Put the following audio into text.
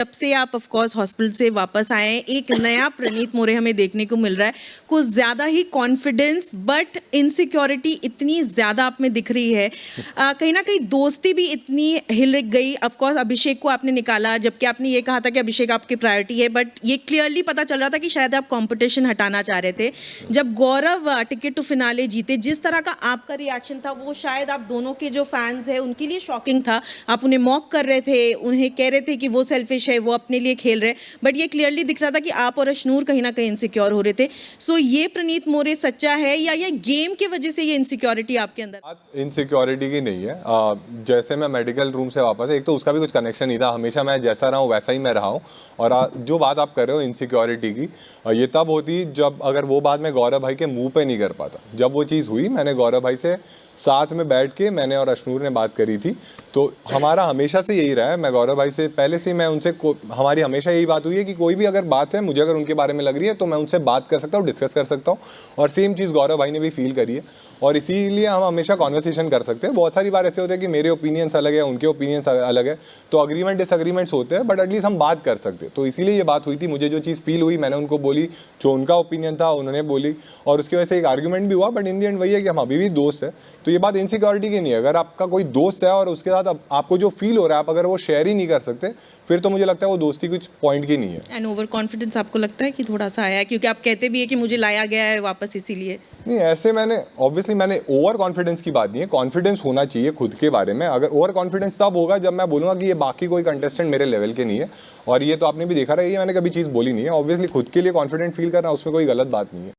जब से आप ऑफ कोर्स हॉस्पिटल से वापस आए हैं, एक नया प्रणीत मोरे हमें देखने को मिल रहा है। कुछ ज़्यादा ही कॉन्फिडेंस बट इनसिक्योरिटी इतनी ज़्यादा आप में दिख रही है। कहीं ना कहीं दोस्ती भी इतनी हिल गई। ऑफ कोर्स अभिषेक को आपने निकाला, जबकि आपने ये कहा था कि अभिषेक आपकी प्रायोरिटी है, बट ये क्लियरली पता चल रहा था कि शायद आप कंपटीशन हटाना चाह रहे थे। जब गौरव टिकट टू फिनाले जीते, जिस तरह का आपका रिएक्शन था वो शायद आप दोनों के जो फैंस हैं उनके लिए शॉकिंग था। आप उन्हें मॉक कर रहे थे, उन्हें कह रहे थे कि वो सेल्फिश है, वो अपने लिए खेल रहे, बट ये क्लियरली दिख रहा था कि आप और अशनूर कहीं ना कहीं इनसिक्योर हो रहे थे। सो ये प्रणीत मोरे सच्चा है या ये गेम की वजह से ये इनसिक्योरिटी आपके अंदर? इनसिक्योरिटी की नहीं है। जैसे मैं मेडिकल रूम से वापस, एक तो उसका भी कुछ कनेक्शन नहीं था। हमेशा मैं जैसा रहा हूँ वैसा ही मैं रहा हूँ। और जो बात आप कर रहे हो इनसिक्योरिटी की, ये तब होती जब अगर वो बात मैं गौरव भाई के मुंह पे नहीं कर पाता। जब वो चीज़ हुई, मैंने गौरव भाई से साथ में बैठ के मैंने और अशनूर ने बात करी थी। तो हमारा हमेशा से यही रहा है, मैं गौरव भाई से पहले से मैं उनसे हमारी हमेशा यही बात हुई है कि कोई भी अगर बात है, मुझे अगर उनके बारे में लग रही है तो मैं उनसे बात कर सकता हूँ, डिस्कस कर सकता हूँ। और सेम चीज़ गौरव भाई ने भी फील करी है और इसीलिए हम हमेशा कॉन्वर्सेशन कर सकते हैं। बहुत सारी बार ऐसे होते हैं कि मेरे ओपिनियंस अलग है, उनके ओपिनियंस अलग है, तो अग्रीमेंट डिसएग्रीमेंट्स होते हैं, बट एटलीस्ट हम बात कर सकते हैं। तो इसीलिए ये बात हुई थी। मुझे जो चीज़ फील हुई मैंने उनको बोली, जो उनका ओपिनियन था उन्होंने बोली, और उसकी वजह से एक आर्ग्यूमेंट भी हुआ। बट इन दी एंड वही है कि हम अभी भी दोस्त है। तो ये बात इनसिक्योरिटी की नहीं है। अगर आपका कोई दोस्त है और उसके साथ आपको जो फील हो रहा है, आप अगर वो शेयर ही नहीं कर सकते, फिर तो मुझे लगता है वो दोस्ती कुछ पॉइंट की नहीं है। एंड ओवर कॉन्फिडेंस आपको लगता है कि थोड़ा सा आया है, क्योंकि आप कहते भी है कि मुझे लाया गया है वापस इसीलिए? नहीं, ऐसे मैंने ओवर कॉन्फिडेंस की बात नहीं है। कॉन्फिडेंस होना चाहिए खुद के बारे में। अगर ओवर कॉन्फिडेंस तब होगा जब मैं बोलूँगा कि ये बाकी कोई कंटेस्टेंट मेरे लेवल के नहीं है। और ये तो आपने भी देखा रहा है, ये मैंने कभी चीज़ बोली नहीं है। ऑब्वियसली खुद के लिए कॉन्फिडेंट फील करना, उसमें कोई गलत बात नहीं है।